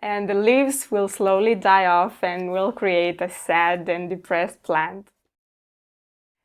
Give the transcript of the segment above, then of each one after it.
and the leaves will slowly die off and will create a sad and depressed plant.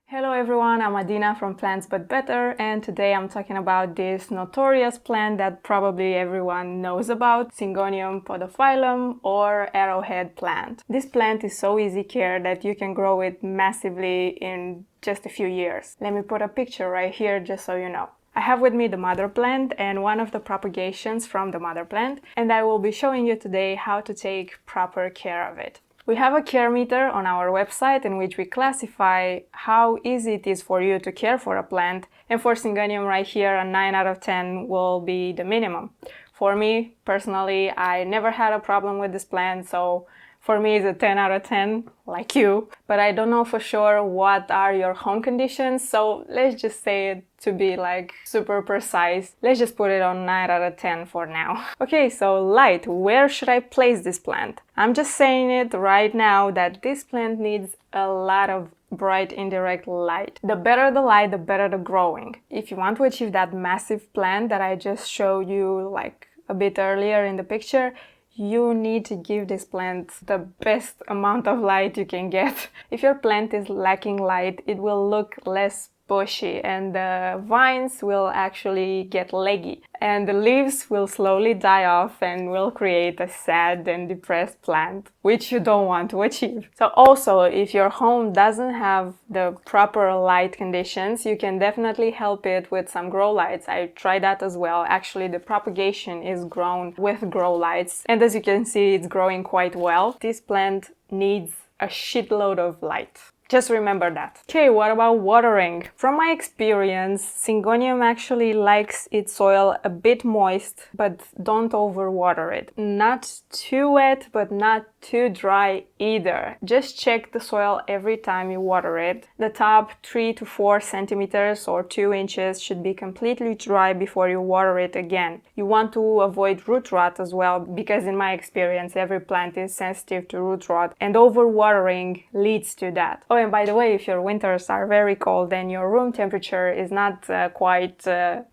Hello everyone, I'm Adina from Plants But Better, and today I'm talking about this notorious plant that probably everyone knows about, Syngonium Podophyllum or Arrowhead plant. This plant is so easy care that you can grow it massively in just a few years. Let me put a picture right here just so you know. I have with me the mother plant and one of the propagations from the mother plant, and I will be showing you today how to take proper care of it. We have a care meter on our website in which we classify how easy it is for you to care for a plant, and for Syngonium right here a 9 out of 10 will be the minimum. For me, personally, I never had a problem with this plant, so for me it's a 10 out of 10, like you. But I don't know for sure what are your home conditions, so let's just say it to be like super precise. Let's just put it on 9 out of 10 for now. Okay, so light. Where should I place this plant? I'm just saying it right now that this plant needs a lot of bright indirect light. The better the light, the better the growing. If you want to achieve that massive plant that I just showed you like a bit earlier in the picture, you need to give this plant the best amount of light you can get. If your plant is lacking light, it will look less bushy and the vines will actually get leggy and the leaves will slowly die off and will create a sad and depressed plant, which you don't want to achieve. So also, if your home doesn't have the proper light conditions, you can definitely help it with some grow lights. I tried that as well. Actually, the propagation is grown with grow lights, and as you can see, it's growing quite well. This plant needs a shitload of light. Just remember that. Okay, what about watering? From my experience, Syngonium actually likes its soil a bit moist, but don't overwater it. Not too wet, but not too dry either. Just check the soil every time you water it. The top 3 to 4 centimeters or 2 inches should be completely dry before you water it again. You want to avoid root rot as well, because in my experience, every plant is sensitive to root rot, and overwatering leads to that. Oh, and by the way, if your winters are very cold and your room temperature is not quite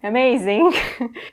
amazing,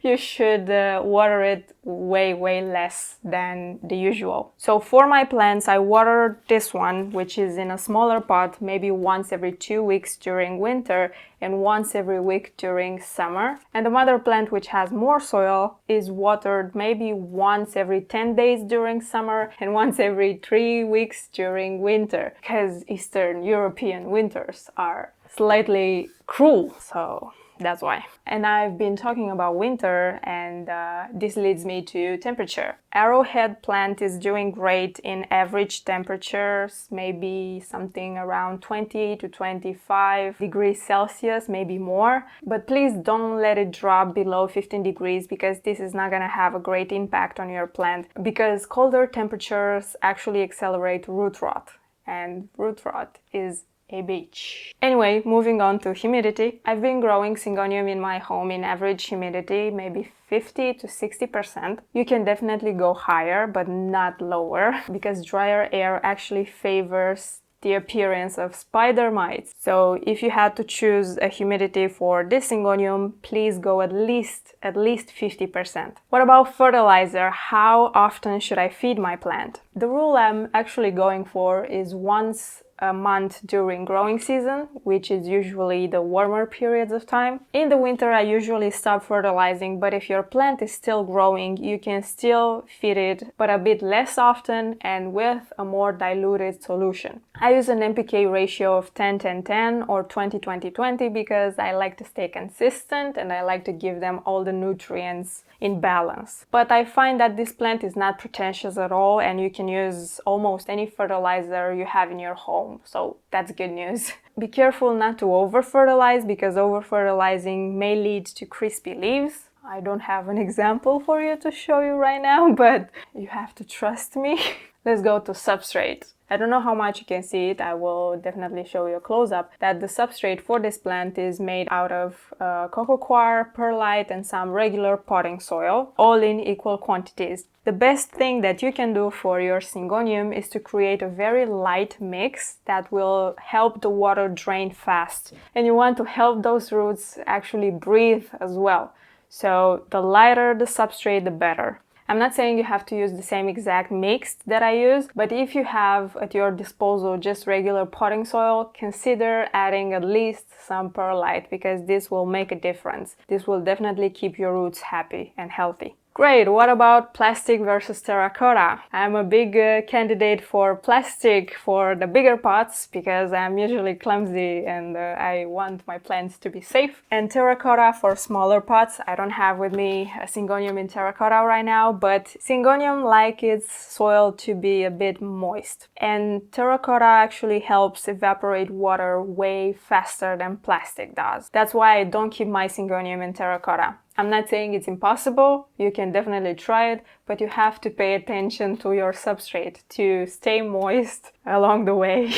you should water it way less than the usual. So for my plants, I water this one, which is in a smaller pot, maybe once every 2 weeks during winter and once every week during summer. And the mother plant, which has more soil, is watered maybe once every 10 days during summer and once every 3 weeks during winter, because Eastern European winters are slightly cruel, so that's why. And I've been talking about winter, and this leads me to temperature. Arrowhead plant is doing great in average temperatures, maybe something around 20 to 25 degrees Celsius, maybe more. But please don't let it drop below 15 degrees, because this is not gonna have a great impact on your plant, because colder temperatures actually accelerate root rot, and root rot is a bitch. Anyway, moving on to humidity. I've been growing Syngonium in my home in average humidity, maybe 50 to 60%. You can definitely go higher, but not lower, because drier air actually favors the appearance of spider mites. So if you had to choose a humidity for this Syngonium, please go at least 50%. What about fertilizer? How often should I feed my plant? The rule I'm actually going for is once a month during growing season, which is usually the warmer periods of time. In the winter, I usually stop fertilizing, but if your plant is still growing, you can still feed it, but a bit less often and with a more diluted solution. I use an NPK ratio of 10-10-10 or 20-20-20 because I like to stay consistent and I like to give them all the nutrients in balance. But I find that this plant is not pretentious at all, and you can use almost any fertilizer you have in your home, so that's good news. Be careful not to over-fertilize, because over-fertilizing may lead to crispy leaves. I don't have an example for you to show you right now, but you have to trust me. Let's go to substrate. I don't know how much you can see it. I will definitely show you a close-up that the substrate for this plant is made out of coco coir, perlite, and some regular potting soil, all in equal quantities. The best thing that you can do for your Syngonium is to create a very light mix that will help the water drain fast. And you want to help those roots actually breathe as well. So the lighter the substrate, the better. I'm not saying you have to use the same exact mix that I use, but if you have at your disposal just regular potting soil, consider adding at least some perlite, because this will make a difference. This will definitely keep your roots happy and healthy. Great, what about plastic versus terracotta? I'm a big candidate for plastic for the bigger pots because I'm usually clumsy and I want my plants to be safe. And terracotta for smaller pots. I don't have with me a Syngonium in terracotta right now, but Syngonium likes its soil to be a bit moist. And terracotta actually helps evaporate water way faster than plastic does. That's why I don't keep my Syngonium in terracotta. I'm not saying it's impossible, you can definitely try it, but you have to pay attention to your substrate to stay moist along the way.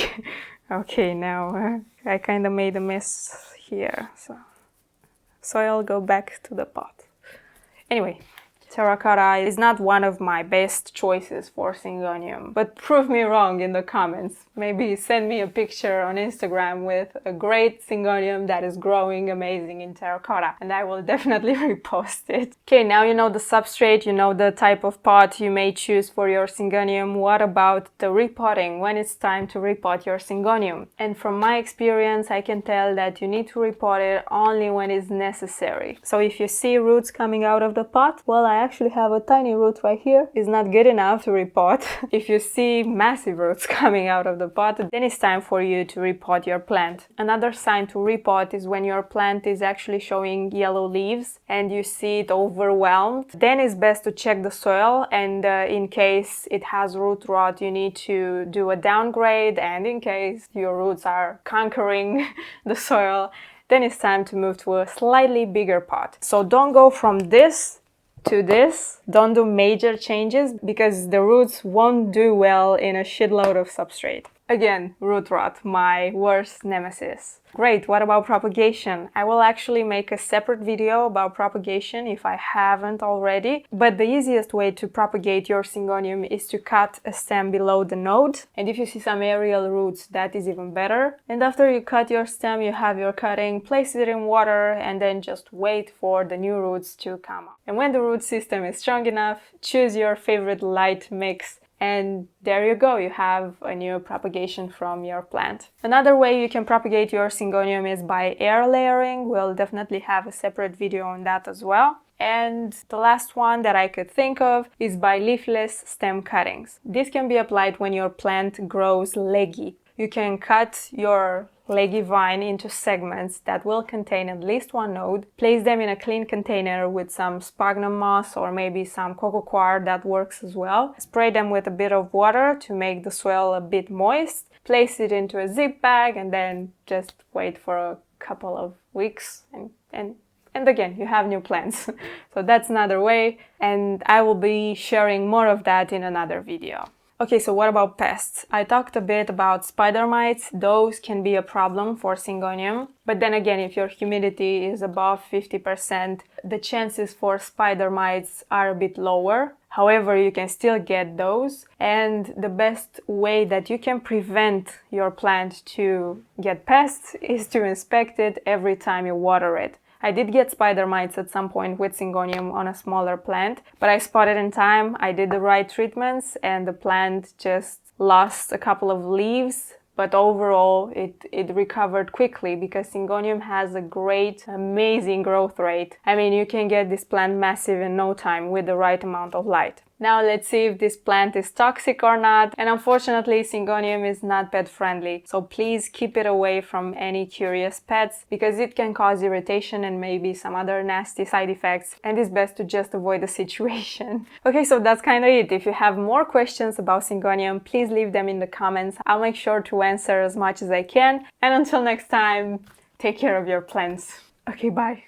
Okay, now I kind of made a mess here, so I'll go back to the pot. Anyway, terracotta is not one of my best choices for Syngonium, but prove me wrong in the comments. Maybe send me a picture on Instagram with a great Syngonium that is growing amazing in terracotta, and I will definitely repost it. Okay, now you know the substrate, you know the type of pot you may choose for your Syngonium. What about the repotting, when it's time to repot your Syngonium? And from my experience, I can tell that you need to repot it only when it's necessary. So if you see roots coming out of the pot, well, I actually have a tiny root right here. It's not good enough to repot. If you see massive roots coming out of the pot, then it's time for you to repot your plant. Another sign to repot is when your plant is actually showing yellow leaves and you see it overwhelmed. Then it's best to check the soil, and in case it has root rot, you need to do a downgrade, and in case your roots are conquering the soil, then it's time to move to a slightly bigger pot. So don't go from this to this. Don't do major changes because the roots won't do well in a shitload of substrate. Again, root rot, my worst nemesis. Great, what about propagation? I will actually make a separate video about propagation if I haven't already. But the easiest way to propagate your Syngonium is to cut a stem below the node. And if you see some aerial roots, that is even better. And after you cut your stem, you have your cutting, place it in water, and then just wait for the new roots to come up. And when the root system is strong enough, choose your favorite light mix. And there you go, you have a new propagation from your plant. Another way you can propagate your Syngonium is by air layering. We'll definitely have a separate video on that as well. And the last one that I could think of is by leafless stem cuttings. This can be applied when your plant grows leggy. You can cut your leggy vine into segments that will contain at least one node, place them in a clean container with some sphagnum moss or maybe some coco coir, that works as well. Spray them with a bit of water to make the soil a bit moist, place it into a zip bag, and then just wait for a couple of weeks and again, you have new plants. So that's another way, and I will be sharing more of that in another video. Okay, so what about pests? I talked a bit about spider mites. Those can be a problem for Syngonium. But then again, if your humidity is above 50%, the chances for spider mites are a bit lower. However, you can still get those. And the best way that you can prevent your plant to get pests is to inspect it every time you water it. I did get spider mites at some point with Syngonium on a smaller plant, but I spotted in time, I did the right treatments, and the plant just lost a couple of leaves. But overall, it recovered quickly because Syngonium has a great, amazing growth rate. I mean, you can get this plant massive in no time with the right amount of light. Now let's see if this plant is toxic or not. And unfortunately, Syngonium is not pet friendly. So please keep it away from any curious pets because it can cause irritation and maybe some other nasty side effects. And it's best to just avoid the situation. Okay, so that's kind of it. If you have more questions about Syngonium, please leave them in the comments. I'll make sure to answer as much as I can. And until next time, take care of your plants. Okay, bye.